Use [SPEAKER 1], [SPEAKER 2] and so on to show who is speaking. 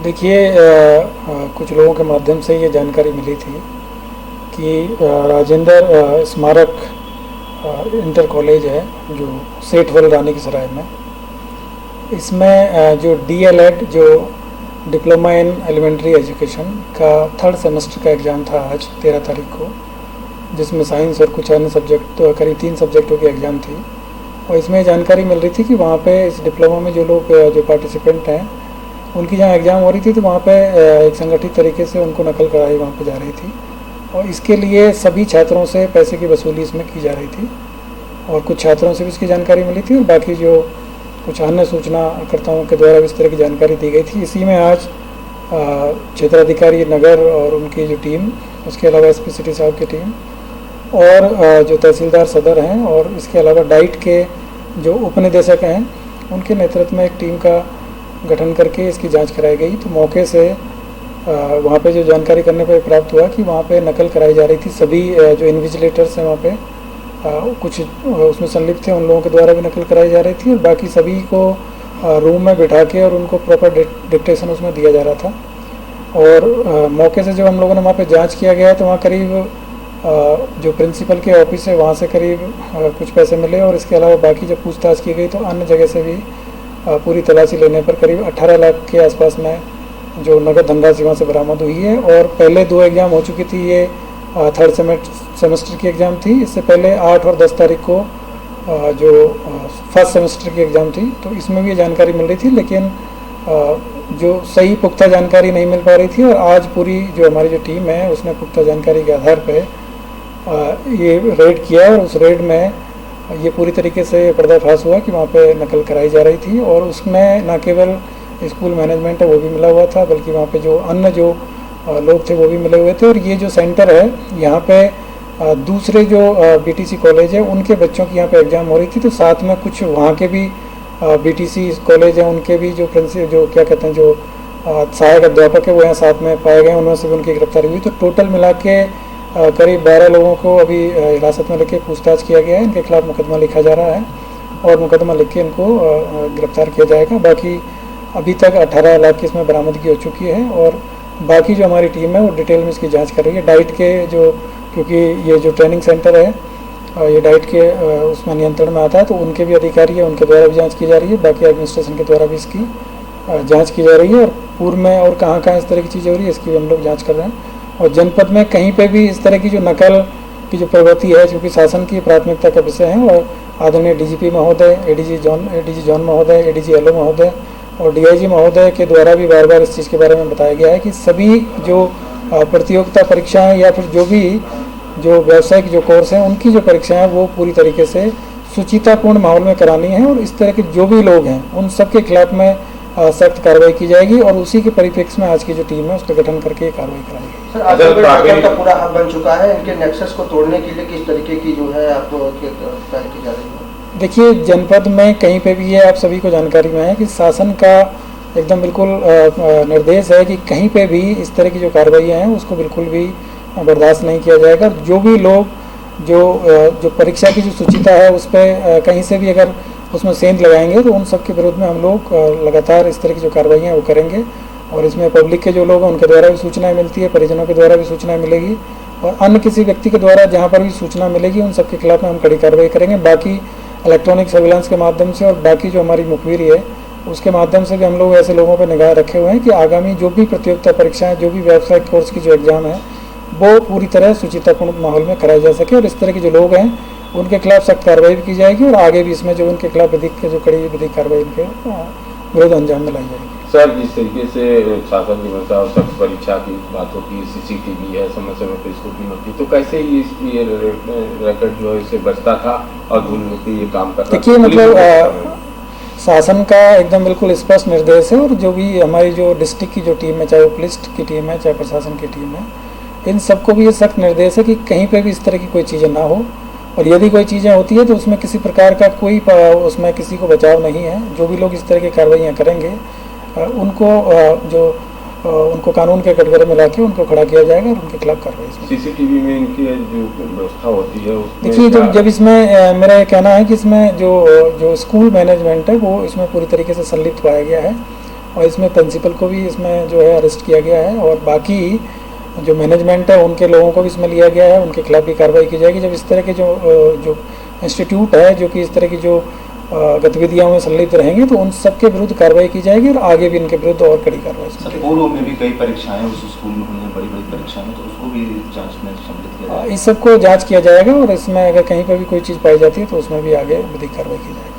[SPEAKER 1] देखिए कुछ लोगों के माध्यम से ये जानकारी मिली थी कि राजेंद्र स्मारक इंटर कॉलेज है जो सेठवल रानी की सराय में, इसमें जो डीएलएड जो डिप्लोमा इन एलिमेंट्री एजुकेशन का थर्ड सेमेस्टर का एग्ज़ाम था आज 13 तारीख को, जिसमें साइंस और कुछ अन्य सब्जेक्ट तो करीब 3 सब्जेक्टों की एग्ज़ाम थी। और इसमें जानकारी मिल रही थी कि वहाँ पे इस डिप्लोमा में जो लोग जो पार्टिसिपेंट हैं उनकी जहाँ एग्ज़ाम हो रही थी तो वहाँ पे एक संगठित तरीके से उनको नकल कराई वहाँ पे जा रही थी और इसके लिए सभी छात्रों से पैसे की वसूली इसमें की जा रही थी और कुछ छात्रों से भी इसकी जानकारी मिली थी और बाकी जो कुछ अन्य सूचनाकर्ताओं के द्वारा भी इस तरह की जानकारी दी गई थी। इसी में आज क्षेत्राधिकारी नगर और उनकी जो टीम, उसके अलावा एसपी सिटी साहब की टीम और जो तहसीलदार सदर हैं और इसके अलावा डाइट के जो उपनिदेशक हैं उनके नेतृत्व में एक टीम का गठन करके इसकी जांच कराई गई। तो मौके से वहाँ पे जो जानकारी करने पर प्राप्त हुआ कि वहाँ पे नकल कराई जा रही थी। सभी जो इन्विजिलेटर्स हैं वहाँ पे कुछ उसमें संलिप्त थे, उन लोगों के द्वारा भी नकल कराई जा रही थी और बाकी सभी को रूम में बिठा के और उनको प्रॉपर डिक्टेशन उसमें दिया जा रहा था। और मौके से जब हम लोगों ने वहाँ पे जांच किया गया तो वहाँ करीब जो प्रिंसिपल के ऑफिस है वहाँ से करीब कुछ पैसे मिले और इसके अलावा बाकी जब पूछताछ की गई तो अन्य जगह से भी पूरी तलाशी लेने पर करीब 18 लाख के आसपास में जो नगद धनराशि वहाँ से बरामद हुई है। और पहले 2 एग्ज़ाम हो चुकी थी, ये थर्ड सेमेस्टर की एग्ज़ाम थी। इससे पहले 8 और 10 तारीख को जो फर्स्ट सेमेस्टर की एग्ज़ाम थी तो इसमें भी ये जानकारी मिल रही थी, लेकिन जो सही पुख्ता जानकारी नहीं मिल पा रही थी। और आज पूरी जो हमारी जो टीम है उसने पुख्ता जानकारी के आधार पर ये रेड किया और उस रेड में ये पूरी तरीके से पर्दाफाश हुआ कि वहाँ पे नकल कराई जा रही थी और उसमें न केवल स्कूल मैनेजमेंट है वो भी मिला हुआ था, बल्कि वहाँ पे जो अन्य जो लोग थे वो भी मिले हुए थे। और ये जो सेंटर है यहाँ पे दूसरे जो बीटीसी कॉलेज है उनके बच्चों की यहाँ पे एग्ज़ाम हो रही थी, तो साथ में कुछ वहाँ के भी बीटीसी कॉलेज हैं उनके भी जो जो क्या कहते हैं जो सहायक अध्यापक है वो यहाँ साथ में पाए गए, उनमें से भी उनकी गिरफ्तारी हुई। तो टोटल मिला के करीब 12 लोगों को अभी हिरासत में लेके पूछताछ किया गया है। इनके खिलाफ मुकदमा लिखा जा रहा है और मुकदमा लिख के इनको गिरफ्तार किया जाएगा। बाकी अभी तक 18 लाख की इसमें बरामदगी हो चुकी है और बाकी जो हमारी टीम है वो डिटेल में इसकी जांच कर रही है। डाइट के जो, क्योंकि ये जो ट्रेनिंग सेंटर है ये डाइट के उसमें नियंत्रण में आता है तो उनके भी अधिकारी है, उनके द्वारा भी जाँच की जा रही है। बाकी एडमिनिस्ट्रेशन के द्वारा भी इसकी जाँच की जा रही है और पूर्व में और कहाँ कहाँ इस तरह की चीज़ें हो रही है इसकी भी हम लोग जाँच कर रहे हैं। और जनपद में कहीं पे भी इस तरह की जो नकल की जो प्रवृत्ति है, क्योंकि शासन की प्राथमिकता का विषय है और आदरणीय डीजीपी महोदय, एडीजी जॉन महोदय, एडीजी एलओ महोदय और डीआईजी महोदय के द्वारा भी बार बार इस चीज़ के बारे में बताया गया है कि सभी जो प्रतियोगिता परीक्षाएं या फिर जो भी जो व्यावसायिक जो कोर्स हैं उनकी जो परीक्षाएं वो पूरी तरीके से सुचितापूर्ण माहौल में करानी है और इस तरह के जो भी लोग हैं उन सब के खिलाफ में सख्त कार्रवाई की जाएगी और उसी के परिप्रेक्ष्य में आज की जो टीम है उसका गठन करके कार्रवाई कराएगी।
[SPEAKER 2] सर, आज का पूरा हब बन चुका है, इनके नेक्सस को तोड़ने के लिए किस तरीके की जो है आपको तैयारी की जा रही है?
[SPEAKER 1] देखिए, जनपद में कहीं पे भी ये आप सभी को जानकारी में है कि शासन का एकदम बिल्कुल निर्देश है कि कहीं पे भी इस तरह की जो कार्रवाइयाँ हैं उसको बिल्कुल भी बर्दाश्त नहीं किया जाएगा। जो भी लोग जो परीक्षा की जो सूचिता है उस पर कहीं से भी अगर उसमें सेंध लगाएंगे तो उन सब के विरोध में हम लोग लगातार इस तरह की जो कार्रवाइयाँ वो करेंगे। और इसमें पब्लिक के जो लोग हैं उनके द्वारा भी सूचनाएं मिलती है, परिजनों के द्वारा भी सूचनाएं मिलेगी और अन्य किसी व्यक्ति के द्वारा जहाँ पर भी सूचना मिलेगी उन सब के खिलाफ में हम कड़ी कार्रवाई करेंगे। बाकी इलेक्ट्रॉनिक सर्विलांस के माध्यम से और बाकी जो हमारी मुखबिरी है उसके माध्यम से भी हम लोग ऐसे लोगों पर निगाह रखे हुए हैं कि आगामी जो भी प्रतियोगिता परीक्षाएँ, जो भी व्यावसायिक कोर्स की जो एग्ज़ाम है वो पूरी तरह सुचितापूर्ण माहौल में कराई जा सके और इस तरह के जो लोग हैं उनके खिलाफ सख्त कार्रवाई भी की जाएगी और आगे भी इसमें जो उनके खिलाफ जो कड़ी विधिक कार्रवाई उनके विरोध अंजाम में लाई जाएगी।
[SPEAKER 3] सर, जिस तरीके से शासन की व्यवस्था और सख्त परीक्षा की बात होती है, सीसीटीवी है, समय समय पर स्कूटिंग होती है, तो कैसे ये रिकॉर्ड जो है इसे बचता था और धूल मिट्टी ये काम करता?
[SPEAKER 1] देखिए, मतलब शासन का एकदम बिल्कुल स्पष्ट निर्देश है और जो भी हमारी जो डिस्ट्रिक्ट की जो टीम है, चाहे वो पुलिस की टीम है चाहे प्रशासन की टीम है, इन सबको भी ये सख्त निर्देश है कि कहीं पे भी इस तरह की कोई चीज़ें ना हो और यदि कोई चीज़ें होती है तो उसमें किसी प्रकार का कोई उसमें किसी को बचाव नहीं है। जो भी लोग इस तरह की कार्रवाइयाँ करेंगे उनको उनको कानून के कटघरे में लाके उनको खड़ा किया जाएगा और उनके खिलाफ कार्रवाई।
[SPEAKER 3] सीसीटीवी में इनकी जो व्यवस्था होती है
[SPEAKER 1] देखिए, जब इसमें मेरा कहना है कि इसमें जो स्कूल मैनेजमेंट है वो इसमें पूरी तरीके से संलिप्त पाया गया है और इसमें प्रिंसिपल को भी इसमें जो है अरेस्ट किया गया है, और बाकी जो मैनेजमेंट है उनके लोगों को भी इसमें लिया गया है, उनके खिलाफ भी कार्रवाई की जाएगी। जब इस तरह के जो इंस्टीट्यूट है जो कि इस तरह की जो गतिविधियों में संलिप्त रहेंगे तो उन सबके विरुद्ध कार्रवाई की जाएगी, और आगे भी इनके विरुद्ध और कड़ी कार्रवाई की
[SPEAKER 4] सर
[SPEAKER 1] जाएगी।
[SPEAKER 4] पूर्व में भी कई परीक्षाएं उस स्कूल में हुई हैं, बड़ी बड़ी परीक्षाएं, तो उसको भी जांच में सम्मिलित किया जाएगा।
[SPEAKER 1] इस सबको जांच किया जाएगा, और इसमें अगर कहीं पर भी कोई चीज़ पाई जाती है तो उसमें भी आगे विधिक कार्रवाई की जाएगी।